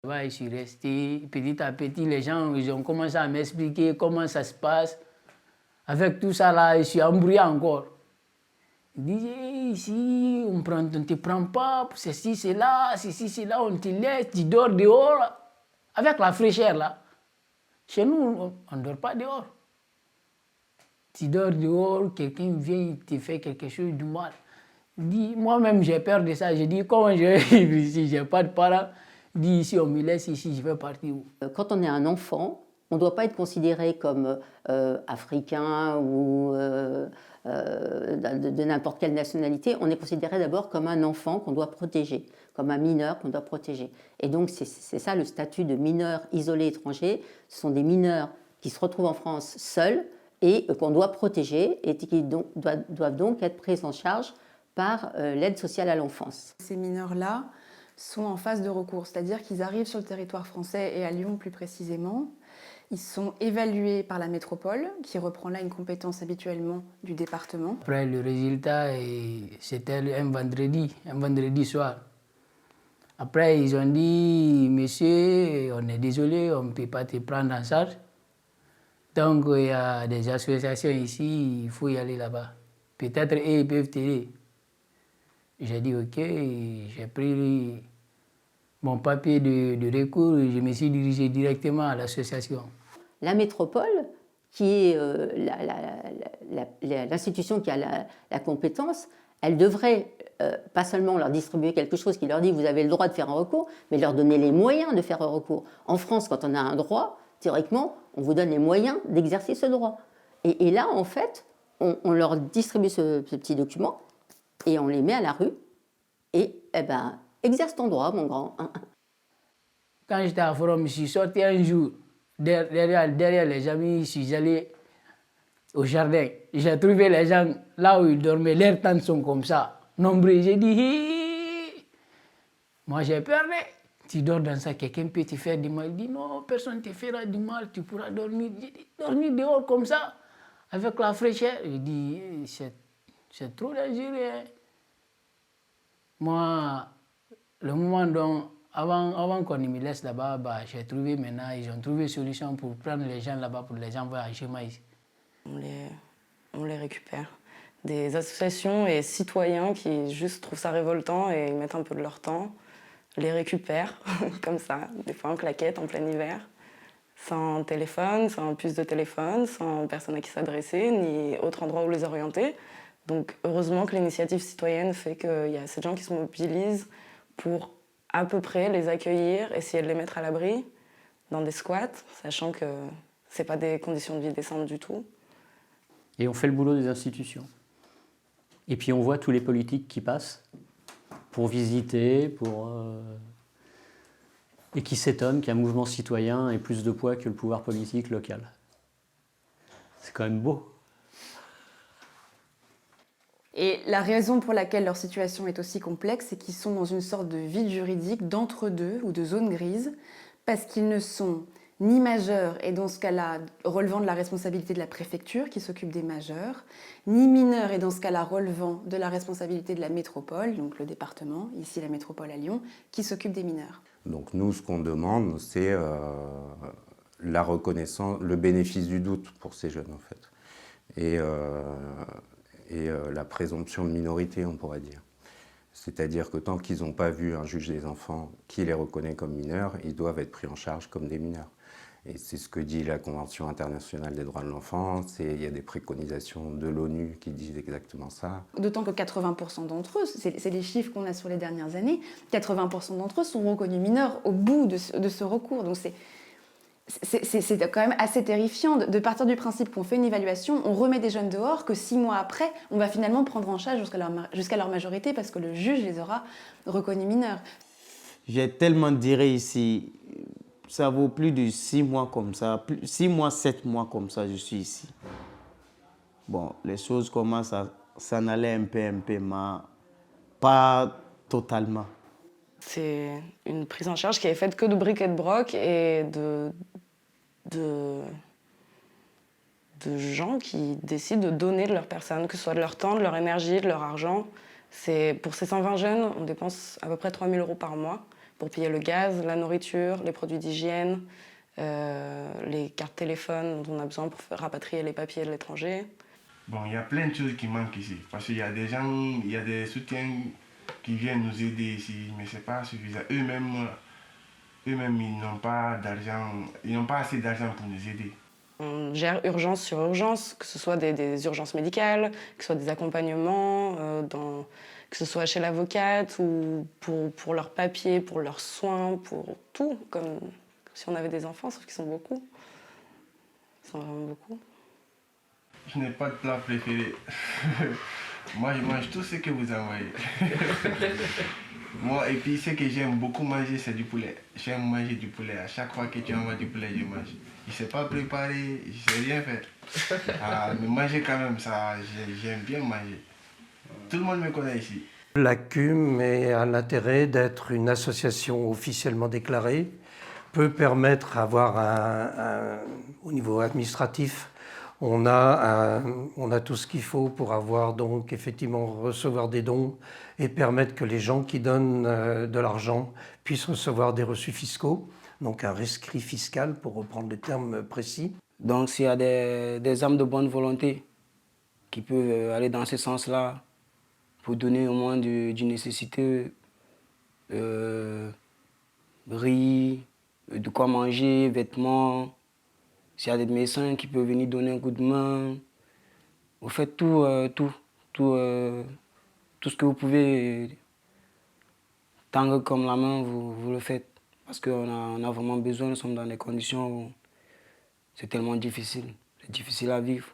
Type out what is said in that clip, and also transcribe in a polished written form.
Je suis resté. Petit à petit, les gens ils ont commencé à m'expliquer comment ça se passe. Avec tout ça, là, je suis embrouillé encore. Ils disent, ici, on ne te prend pas pour ceci, cela, on te laisse, tu dors dehors. Avec la fraîcheur, là. Chez nous, on ne dort pas dehors. Tu dors dehors, quelqu'un vient, il te fait quelque chose de mal. Moi-même, j'ai peur de ça. Je dis, comment je vais vivre ici? Je n'ai pas de parents. Je dis, ici, on me laisse ici, je vais partir où? Quand on est un enfant, on ne doit pas être considéré comme africain ou de n'importe quelle nationalité. On est considéré d'abord comme un enfant qu'on doit protéger, comme un mineur qu'on doit protéger. Et donc, c'est ça le statut de mineur isolé étranger. Ce sont des mineurs qui se retrouvent en France seuls et qu'on doit protéger et qui doivent donc être pris en charge par l'aide sociale à l'enfance. Ces mineurs-là sont en phase de recours, c'est-à-dire qu'ils arrivent sur le territoire français et à Lyon plus précisément. Ils sont évalués par la métropole, qui reprend là une compétence habituellement du département. Après, le résultat, c'était un vendredi soir. Après, ils ont dit, monsieur, on est désolé, on ne peut pas te prendre en charge. Donc, il y a des associations ici, il faut y aller là-bas. Peut-être eux, ils peuvent t'aider. J'ai dit OK, j'ai pris mon papier de recours et je me suis dirigé directement à l'association. La métropole, qui est l'institution qui a la compétence, elle devrait pas seulement leur distribuer quelque chose qui leur dit vous avez le droit de faire un recours, mais leur donner les moyens de faire un recours. En France, quand on a un droit, théoriquement, on vous donne les moyens d'exercer ce droit. Et là, en fait, on leur distribue ce petit document et on les met à la rue et, eh ben, exerce ton droit, mon grand. Quand j'étais à Forum, je suis sorti un jour, derrière les amis, je suis allé au jardin. J'ai trouvé les gens là où ils dormaient, leurs tentes sont comme ça, nombreux. J'ai dit, hi. Moi j'ai peur, mais tu dors dans ça, quelqu'un peut te faire du mal. Il dit, non, personne ne te fera du mal, tu pourras dormir. J'ai dit, dormir dehors comme ça, avec la fraîcheur. Je dis, c'est trop dangereux. Moi, le moment dont, avant qu'on me laisse là-bas, j'ai trouvé maintenant, ils ont trouvé une solution pour prendre les gens là-bas, pour les envoyer à Chema ici. On les récupère. Des associations et citoyens qui juste trouvent ça révoltant et mettent un peu de leur temps, les récupèrent, comme ça, des fois en claquette, en plein hiver, sans téléphone, sans puce de téléphone, sans personne à qui s'adresser, ni autre endroit où les orienter. Donc heureusement que l'initiative citoyenne fait qu'il y a ces gens qui se mobilisent pour à peu près les accueillir, essayer de les mettre à l'abri dans des squats, sachant que ce n'est pas des conditions de vie décentes du tout. Et on fait le boulot des institutions. Et puis on voit tous les politiques qui passent pour visiter, et qui s'étonnent qu'un mouvement citoyen ait plus de poids que le pouvoir politique local. C'est quand même beau. Et la raison pour laquelle leur situation est aussi complexe, c'est qu'ils sont dans une sorte de vide juridique d'entre-deux ou de zone grise, parce qu'ils ne sont ni majeurs, et dans ce cas-là relevant de la responsabilité de la préfecture qui s'occupe des majeurs, ni mineurs, et dans ce cas-là relevant de la responsabilité de la métropole, donc le département, ici la métropole à Lyon, qui s'occupe des mineurs. Donc nous, ce qu'on demande, c'est la reconnaissance, le bénéfice du doute pour ces jeunes en fait. Et la présomption de minorité, on pourrait dire. C'est-à-dire que tant qu'ils n'ont pas vu un juge des enfants qui les reconnaît comme mineurs, ils doivent être pris en charge comme des mineurs. Et c'est ce que dit la Convention internationale des droits de l'enfant, il y a des préconisations de l'ONU qui disent exactement ça. D'autant que 80% d'entre eux, c'est les chiffres qu'on a sur les dernières années, 80% d'entre eux sont reconnus mineurs au bout de ce recours. Donc c'est quand même assez terrifiant de partir du principe qu'on fait une évaluation, on remet des jeunes dehors, que 6 mois après, on va finalement prendre en charge jusqu'à leur majorité parce que le juge les aura reconnus mineurs. J'ai tellement diré ici, ça vaut plus de 6 mois comme ça, 6 mois, 7 mois comme ça, je suis ici. Bon, les choses commencent à s'en aller un peu, mais pas totalement. C'est une prise en charge qui est faite que de briques et de broc et de gens qui décident de donner de leur personne, que ce soit de leur temps, de leur énergie, de leur argent. Pour ces 120 jeunes, on dépense à peu près 3 000 € par mois pour payer le gaz, la nourriture, les produits d'hygiène, les cartes téléphones dont on a besoin pour rapatrier les papiers de l'étranger. Bon, il y a plein de choses qui manquent ici. Parce qu'il y a des gens, il y a des soutiens qui viennent nous aider ici, mais ce n'est pas suffisant. Eux-mêmes, ils n'ont pas d'argent, ils n'ont pas assez d'argent pour nous aider. On gère urgence sur urgence, que ce soit des urgences médicales, que ce soit des accompagnements, que ce soit chez l'avocate ou pour leurs papiers, pour leurs soins, pour tout, comme si on avait des enfants, sauf qu'ils sont beaucoup. Ils sont vraiment beaucoup. Je n'ai pas de plat préféré. Moi, je mange tout ce que vous envoyez. Moi, et puis ce que j'aime beaucoup manger, c'est du poulet. J'aime manger du poulet. À chaque fois que tu envoies du poulet, je mange. Je ne sais pas préparer, je ne sais rien faire. Mais manger quand même, ça, j'aime bien manger. Tout le monde me connaît ici. La CUM a l'intérêt d'être une association officiellement déclarée, peut permettre d'avoir au niveau administratif, on a tout ce qu'il faut pour avoir donc effectivement recevoir des dons et permettre que les gens qui donnent de l'argent puissent recevoir des reçus fiscaux, donc un rescrit fiscal pour reprendre le terme précis. Donc s'il y a des âmes de bonne volonté qui peuvent aller dans ce sens-là pour donner au moins du nécessité, riz, de quoi manger, vêtements. S'il y a des médecins qui peuvent venir donner un coup de main, vous faites tout ce que vous pouvez, tendre comme la main, vous le faites. Parce qu'on a vraiment besoin, nous sommes dans des conditions où c'est tellement difficile. C'est difficile à vivre.